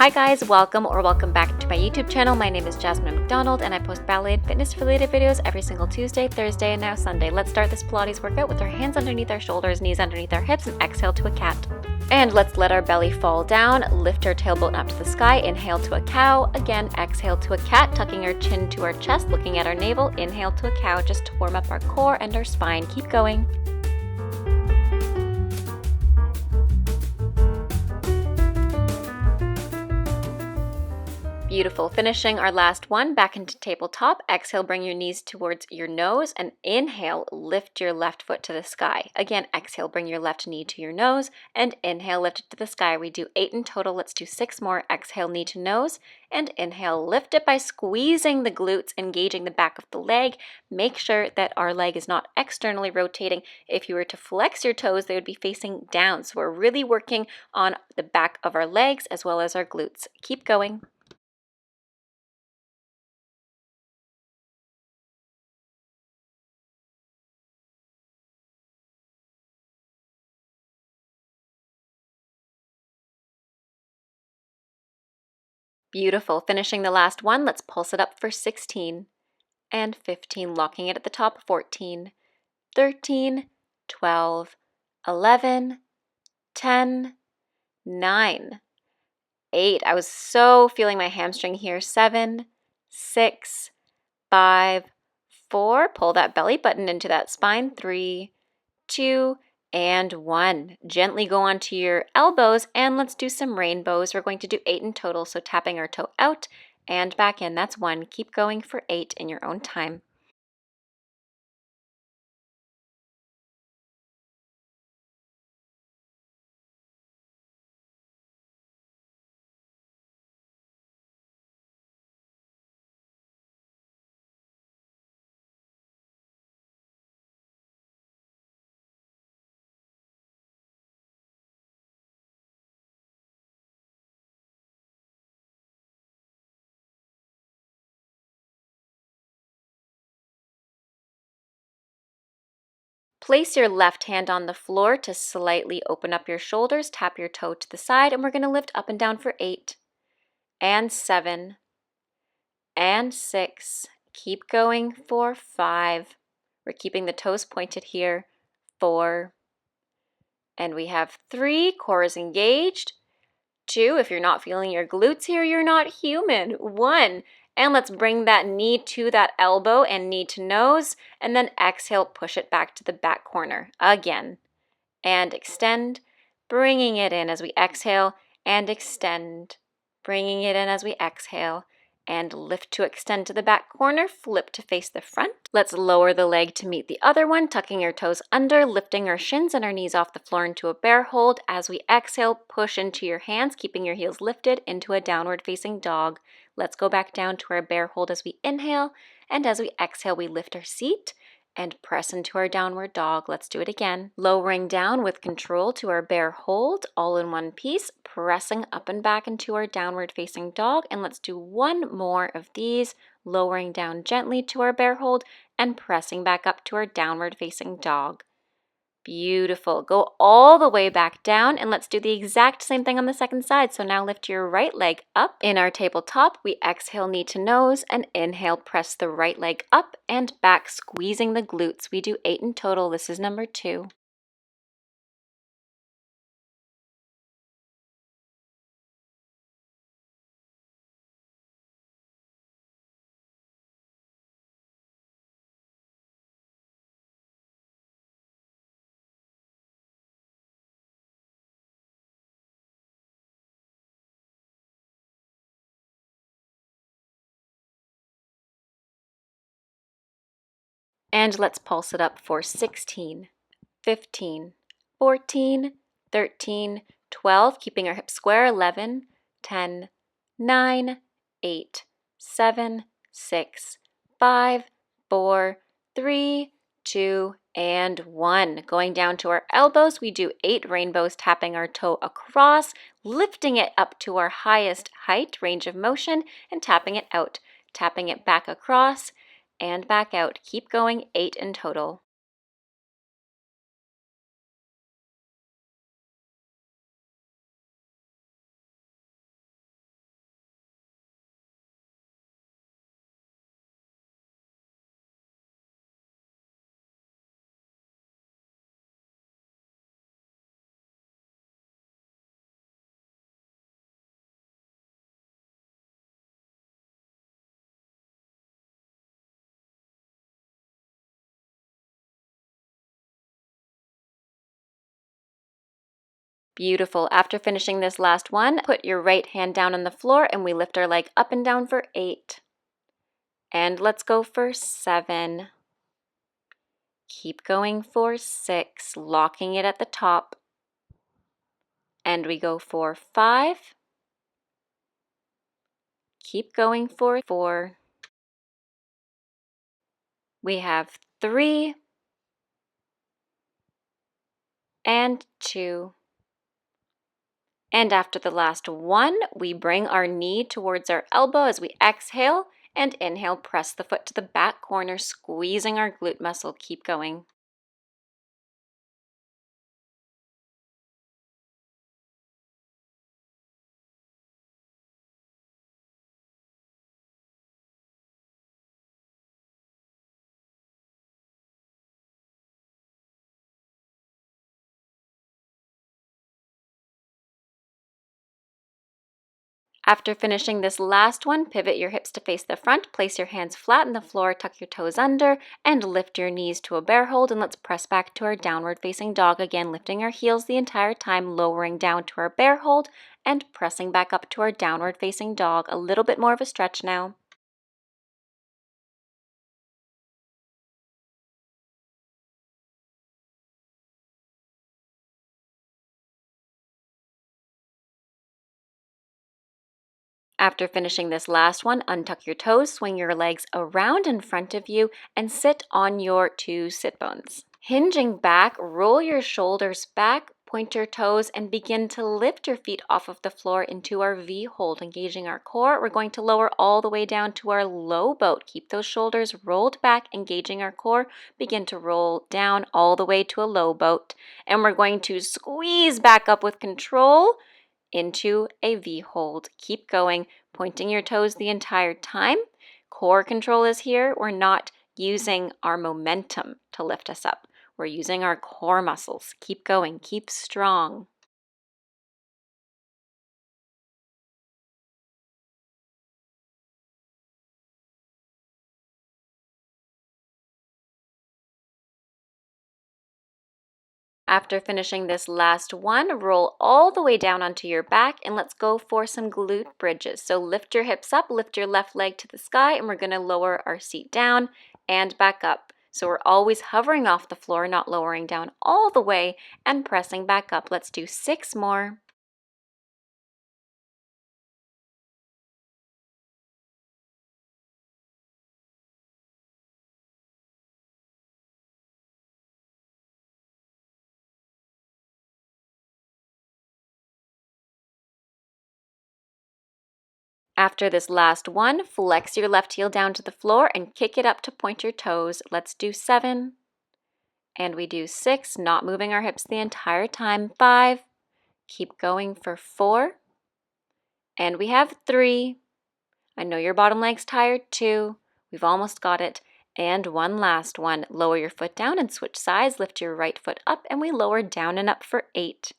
Hi guys, welcome back to my YouTube channel. My name is Jasmine McDonald and I post ballet and fitness related videos every single Tuesday, Thursday, and now Sunday. Let's start this Pilates workout with our hands underneath our shoulders, knees underneath our hips, and exhale to a cat. And let's let our belly fall down, lift our tailbone up to the sky, inhale to a cow, again exhale to a cat, tucking our chin to our chest, looking at our navel, inhale to a cow just to warm up our core and our spine. Keep going. Beautiful. Finishing our last one, back into tabletop. Exhale, bring your knees towards your nose, and inhale, lift your left foot to the sky. Again, exhale, bring your left knee to your nose, and inhale, lift it to the sky. We do 8 in total. Let's do 6 more. Exhale, knee to nose, and inhale, lift it by squeezing the glutes, engaging the back of the leg. Make sure that our leg is not externally rotating. If you were to flex your toes, they would be facing down. So we're really working on the back of our legs as well as our glutes. Keep going. Beautiful. Finishing the last one, let's pulse it up for 16 and 15, locking it at the top, 14, 13, 12, 11, 10, 9, 8. I was so feeling my hamstring here. 7, 6, 5, 4. Pull that belly button into that spine. 3, 2, and 1. Gently go onto your elbows and let's do some rainbows. We're going to do 8 in total, so tapping our toe out and back in. That's 1. Keep going for 8 in your own time. Place your left hand on the floor to slightly open up your shoulders. Tap your toe to the side, and we're going to lift up and down for 8 and 7 and 6. Keep going for 5. We're keeping the toes pointed here. 4. And we have 3. Core is engaged. 2. If you're not feeling your glutes here, you're not human. 1. And let's bring that knee to that elbow and knee to nose. And then exhale, push it back to the back corner. Again. And extend. Bringing it in as we exhale. And extend. Bringing it in as we exhale. And lift to extend to the back corner, flip to face the front. Let's lower the leg to meet the other one, tucking our toes under, lifting our shins and our knees off the floor into a bear hold. As we exhale, push into your hands, keeping your heels lifted into a downward facing dog. Let's go back down to our bear hold as we inhale, and as we exhale, we lift our seat and press into our downward dog. Let's do it again. Lowering down with control to our bear hold, all in one piece, pressing up and back into our downward facing dog. And let's do one more of these, lowering down gently to our bear hold and pressing back up to our downward facing dog. Beautiful. Go all the way back down and let's do the exact same thing on the second side. So now lift your right leg up. In our tabletop, we exhale knee to nose and inhale, press the right leg up and back, squeezing the glutes. We do 8 in total. This is number 2. And let's pulse it up for 16, 15, 14, 13, 12, keeping our hips square, 11, 10, 9, 8, 7, 6, 5, 4, 3, 2, and 1. Going down to our elbows, we do 8 rainbows, tapping our toe across, lifting it up to our highest height, range of motion, and tapping it out. Tapping it back across and back out. Keep going, 8 in total. Beautiful. After finishing this last one, put your right hand down on the floor and we lift our leg up and down for 8. And let's go for 7. Keep going for 6, locking it at the top. And we go for 5. Keep going for 4. We have 3 and 2. And after the last one, we bring our knee towards our elbow as we exhale, and inhale, press the foot to the back corner, squeezing our glute muscle. Keep going. After finishing this last one, pivot your hips to face the front, place your hands flat on the floor, tuck your toes under, and lift your knees to a bear hold, and let's press back to our downward facing dog again, lifting our heels the entire time, lowering down to our bear hold, and pressing back up to our downward facing dog. A little bit more of a stretch now. After finishing this last one, untuck your toes, swing your legs around in front of you, and sit on your 2 sit bones. Hinging back, roll your shoulders back, point your toes, and begin to lift your feet off of the floor into our V hold, engaging our core. We're going to lower all the way down to our low boat. Keep those shoulders rolled back, engaging our core. Begin to roll down all the way to a low boat. And we're going to squeeze back up with control into a V hold. Keep going, pointing your toes the entire time. Core control is here. We're not using our momentum to lift us up. We're using our core muscles. Keep going, keep strong. After finishing this last one, roll all the way down onto your back and let's go for some glute bridges. So lift your hips up, lift your left leg to the sky, and we're going to lower our seat down and back up. So we're always hovering off the floor, not lowering down all the way and pressing back up. Let's do 6 more. After this last one, flex your left heel down to the floor and kick it up to point your toes. Let's do 7. And we do 6, not moving our hips the entire time. 5. Keep going for 4. And we have 3. I know your bottom leg's tired too. We've almost got it. And one last one. Lower your foot down and switch sides. Lift your right foot up and we lower down and up for 8.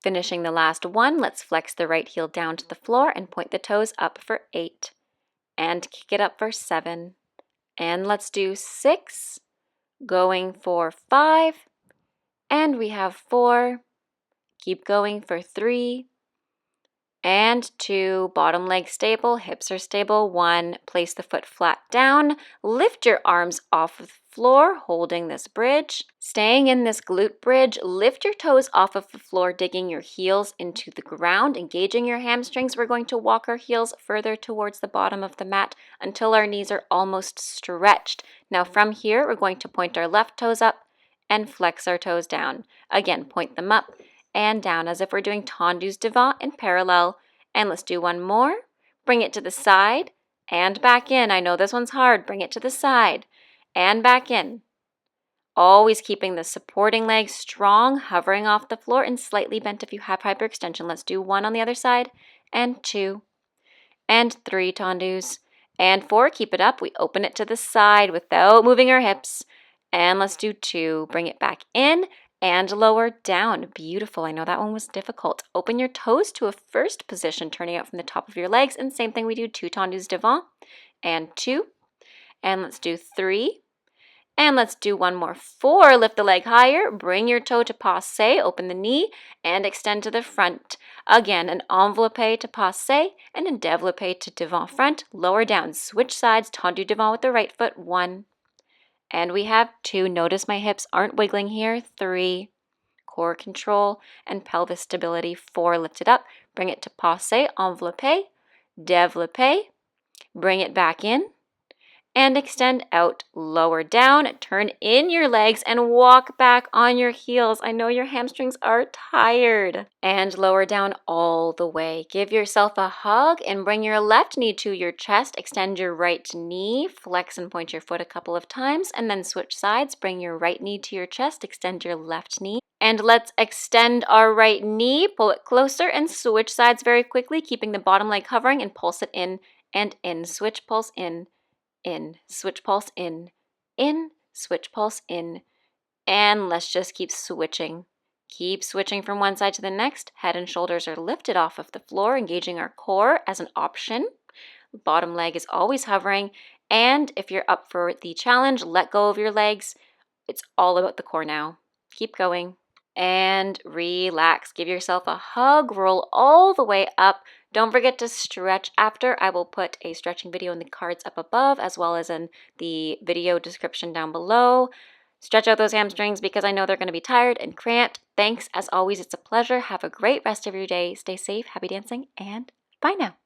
Finishing the last one, let's flex the right heel down to the floor and point the toes up for 8. And kick it up for 7. And let's do 6. Going for 5. And we have 4. Keep going for 3. And 2, bottom leg stable, hips are stable. 1, place the foot flat down, lift your arms off of the floor, holding this bridge. Staying in this glute bridge, lift your toes off of the floor, digging your heels into the ground, engaging your hamstrings. We're going to walk our heels further towards the bottom of the mat until our knees are almost stretched. Now from here, we're going to point our left toes up and flex our toes down. Again, point them up and down as if we're doing tendus devant in parallel. And let's do one more. Bring it to the side and back in. I know this one's hard. Bring it to the side and back in. Always keeping the supporting leg strong, hovering off the floor and slightly bent if you have hyperextension. Let's do 1 on the other side, and 2, and 3 tendus, and 4. Keep it up. We open it to the side without moving our hips. And let's do 2. Bring it back in and lower down. Beautiful. I know that one was difficult. Open your toes to a first position, turning out from the top of your legs. And same thing we do, 2 tendus devant, and 2. And let's do 3. And let's do 1 more. 4, lift the leg higher, bring your toe to passe, open the knee, and extend to the front. Again, an enveloppe to passe, and a développé to devant front. Lower down, switch sides, tendu devant with the right foot, 1. And we have 2. Notice my hips aren't wiggling here, 3. Core control and pelvis stability, 4. Lift it up, bring it to passe, enveloppe, développé, bring it back in, and extend out, lower down, turn in your legs and walk back on your heels. I know your hamstrings are tired. And lower down all the way. Give yourself a hug and bring your left knee to your chest. Extend your right knee, flex and point your foot a couple of times, and then switch sides. Bring your right knee to your chest, extend your left knee. And let's extend our right knee, pull it closer, and switch sides very quickly, keeping the bottom leg hovering, and pulse it in and in. Switch, pulse in, switch, pulse in, switch, pulse in, and let's just keep switching. Keep switching from one side to the next. Head and shoulders are lifted off of the floor, engaging our core as an option. Bottom leg is always hovering, and if you're up for the challenge, let go of your legs. It's all about the core now. Keep going. And relax. Give yourself a hug. Roll all the way up. Don't forget to stretch after. I will put a stretching video in the cards up above as well as in the video description down below. Stretch out those hamstrings because I know they're going to be tired and cramped. Thanks. As always, it's a pleasure. Have a great rest of your day. Stay safe, happy dancing, and bye now.